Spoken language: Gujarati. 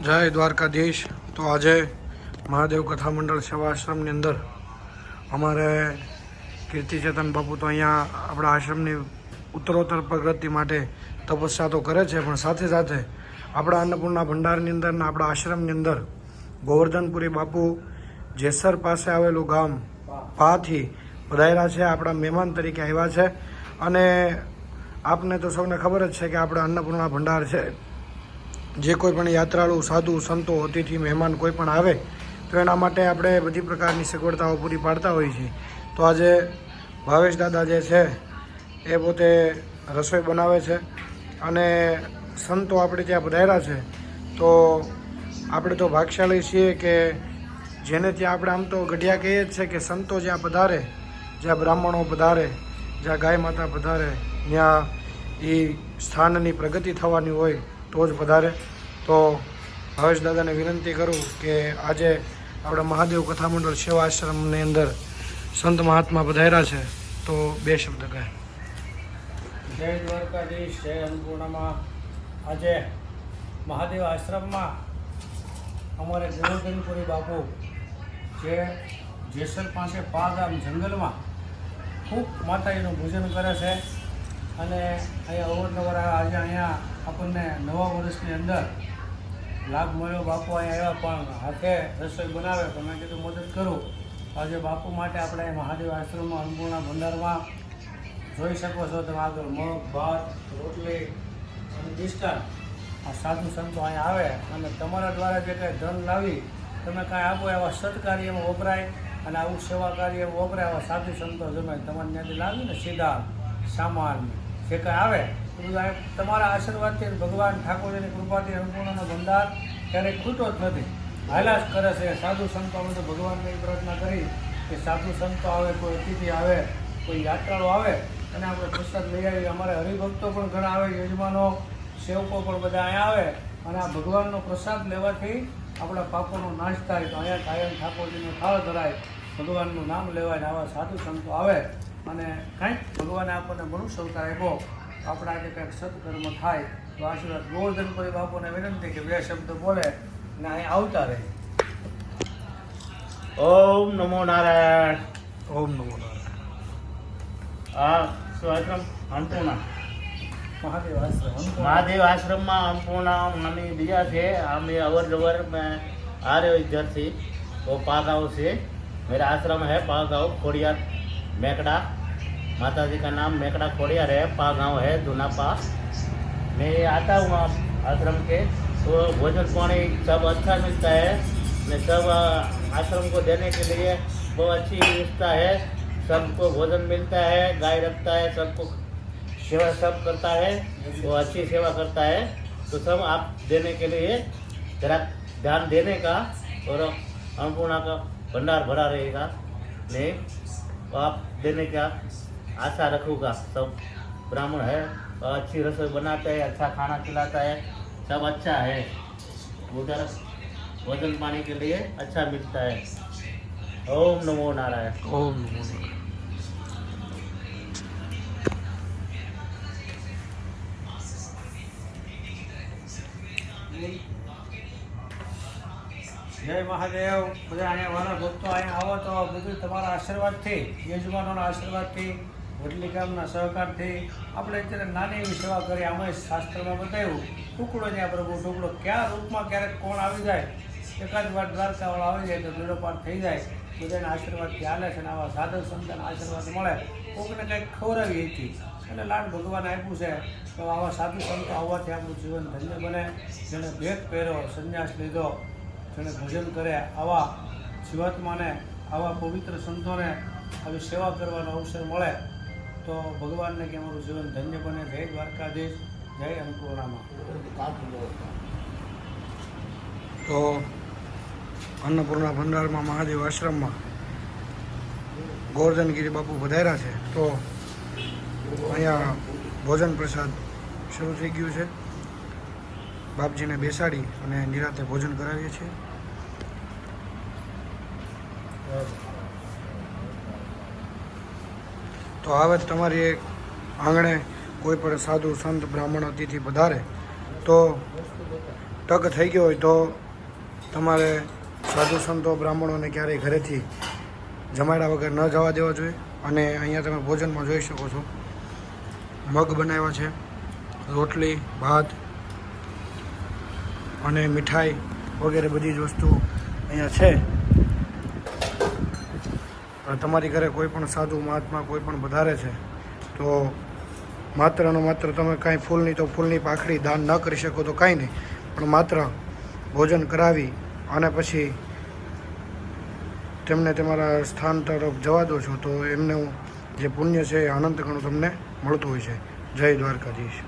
જય દ્વારકાધીશ। તો આજે મહાદેવ કથા મંડળ સેવા આશ્રમની અંદર અમારે કીર્તિચેતન બાપુ તો અહીંયા આપણા આશ્રમની ઉત્તરોત્તર પ્રગતિ માટે તપસ્યા તો કરે છે, પણ સાથે સાથે આપણા અન્નપૂર્ણા ભંડારની અંદર ને આપણા આશ્રમની અંદર ગોવર્ધનપુરી બાપુ જેસર પાસે આવેલું ગામ પાથી પધાર્યા છે, આપણા મહેમાન તરીકે આવ્યા છે। અને આપને તો સૌને ખબર જ છે કે આપણા અન્નપૂર્ણા ભંડાર છે, જે કોઈ પણ યાત્રાળુ સાધુ સંતો અતિથિ મહેમાન કોઈ પણ આવે તો એના માટે આપણે બધી પ્રકારની સગવડતાઓ પૂરી પાડતા હોઈએ છીએ। તો આજે ભાવેશ દાદા જે છે એ પોતે રસોઈ બનાવે છે અને સંતો આપણે ત્યાં પધાર્યા છે, તો આપણે તો ભાગ્યશાળી છીએ કે જેને ત્યાં આપણે આમ તો ગઢિયા કહીએ જ છે કે સંતો જ્યાં પધારે, જ્યાં બ્રાહ્મણો પધારે, જ્યાં ગાય માતા પધારે, ત્યાં એ સ્થાનની પ્રગતિ થવાની હોય તો જ પધારે। તો ભાવેશ દાદાને વિનંતી કરું કે આજે આપણા મહાદેવ કથા મંડળ સેવા આશ્રમની અંદર સંત મહાત્મા પધાર્યા છે, તો બે શબ્દ કહે। જય દ્વારકાધીશ, જય અન્નપૂર્ણામાં। આજે મહાદેવ આશ્રમમાં અમારે ગોવર્ધનપુરી બાપુ જે જેસર પાસે પાગામ જંગલમાં ખૂબ માતાજીનું પૂજન કરે છે અને અહીંયા અવારનવાર આજે અહીંયા આપણને નવા વર્ષની અંદર લાભ મળ્યો। બાપુ અહીંયા આવ્યા પણ હાથે રસોઈ બનાવે તો મેં કીધું મદદ કરું। આજે બાપુ માટે આપણે મહાદેવ આશ્રમમાં અન્નપૂર્ણા ભંડારમાં જોઈ શકો છો તમે આગળ મગ, ભાત, રોટલી અને મિષ્ટાન આ સાધુ સંતો અહીંયા આવે અને તમારા દ્વારા જે કાંઈ ધન લાવી તમે કાંઈ આપો એવા સત્કાર્યમાં વપરાય અને આવું સેવા કાર્યમાં વપરાય એવા સાધુ સંતો જમે તમારે ત્યાંથી લાવીને સીધા સામાન જે કાંઈ આવે એ બધું તમારા આશીર્વાદથી ભગવાન ઠાકોરજીની કૃપાથી અન્નપૂર્ણાનો ભંડાર ક્યારેય ખૂટો જ નથી, હાલ્યા જ કરે છે। સાધુ સંતો અમે તો ભગવાનને એ પ્રાર્થના કરી કે સાધુ સંતો આવે, કોઈ અતિથિ આવે, કોઈ યાત્રાળુ આવે અને આપણે પ્રસાદ લઈ આવીએ। અમારે હરિભક્તો પણ ઘણા આવે, યજમાનો સેવકો પણ બધા અહીંયા આવે અને આ ભગવાનનો પ્રસાદ લેવાથી આપણા પાપોનો નાશ થાય। તો અહીંયા કાયમ ઠાકોરજીનો થાળ ધરાય, ભગવાનનું નામ લેવાય ને આવા સાધુ સંતો આવે અને કાંઈક ભગવાને આપણને મનુષ્ય અવતાર આપ્યો, આપણા આજે કંઈક સત્કર્મ થાય તો આશીર્વાદ ગોવર્ધનપુરી બાપુને વિનંતી કે બે શબ્દ બોલે ને અહીં આવતા રહે। ઓમ નમો નારાયણ। ઓમ નમો નારાયણ। આ શું આશ્રમ? અન્નપૂર્ણા મહાદેવ महादेव आश्रम में अन्नपूर्णा मनी दिया थे। हमें अवर जवर में आ रहे हो इधर से, वो पागाँव से। मेरा आश्रम है पागाँव खोड़ियार मेकड़ा, माता जी का नाम मेकड़ा खोड़ियार है, पागाँव है धुनापा। मैं आता हूँ आश्रम के, तो भोजन पानी सब अच्छा मिलता है ने सब आश्रम को देने के लिए बहुत अच्छी व्यवस्था है। सबको भोजन मिलता है, गाय रखता है, सबको सेवा सब करता है, वो अच्छी सेवा करता है। तो सब आप देने के लिए जरा ध्यान देने का और अन्नपूर्णा का भंडार भरा रहेगा नहीं तो आप देने का आशा रखूँगा। सब ब्राह्मण है, अच्छी रसोई बनाते हैं, अच्छा खाना खिलाता है, सब अच्छा है। उधर भोजन पानी के लिए अच्छा मिलता है। ओम नमो नारायण। ઓમ નમો નારાયણ। જય મહાદેવ। બધા અહીંયા વાલા ભક્તો અહીંયા આવો તો બધું તમારા આશીર્વાદથી, યજમાનોના આશીર્વાદથી, વડલી ગામના સહકારથી આપણે અત્યારે નાની એવી સેવા કરી। આમાં શાસ્ત્રમાં બતાવ્યું ટુકડો ત્યાં પ્રભુ ટુકડો કયા રૂપમાં ક્યારેક કોણ આવી જાય, એકાદ વાર દ્વારકાવાળા આવી જાય તો બેડો પાર થઈ જાય, બધાના આશીર્વાદથી હાલે છે અને આવા સાધુ સંતના આશીર્વાદ મળે, કોકને કંઈક ખવડાવી હતી અને લાડ ભગવાન આપ્યું છે। તો આવા સાધુ સંતો આવવાથી આપણું જીવન ધન્ય બને। જેણે ભેટ પહેર્યો, સંન્યાસ લીધો, જેણે ભજન કરે, આવા જીવાત્માને, આવા પવિત્ર સંતોને આવી સેવા કરવાનો અવસર મળે તો ભગવાનને કે અમારું જીવન ધન્ય બને। જય દ્વારકાધીશ, જય અન્નપૂર્ણામાં। તો અન્નપૂર્ણા ભંડારમાં મહાદેવ આશ્રમમાં ગોવર્ધનગીરી બાપુ પધાર્યા છે, તો અહીંયા ભોજન પ્રસાદ શરૂ થઈ ગયું છે। બાપજીને બેસાડી અને નિરાતે ભોજન કરાવીએ છીએ। તો હવે તમારી આંગણે કોઈ પણ સાધુ સંત બ્રાહ્મણ અતિથિ પધારે તો ટક થઈ ગયો હોય તો તમારે સાધુ સંતો બ્રાહ્મણોને ક્યારેય ઘરેથી જમાડ્યા વગર ન જવા દેવા જોઈએ. અને અહીંયા તમે ભોજનમાં જોઈ શકો છો મગ બનાવ્યા છે, રોટલી, ભાત અને મીઠાઈ વગેરે બધી જ વસ્તુ અહીંયા છે. તમારી ઘરે કોઈ પણ સાધુ મહાત્મા કોઈ પણ વધારે છે તો માત્ર ને માત્ર તમે કાંઈ ફૂલની પાંખડી દાન ન કરી શકો તો કાંઈ નહીં, પણ માત્ર ભોજન કરાવી અને પછી તેમને તમારા સ્થાન તરફ જવા દો છો તો એમનું જે પુણ્ય છે એ અનંત ગણું તમને મળતું હોય છે. જય દ્વારકાધીશ.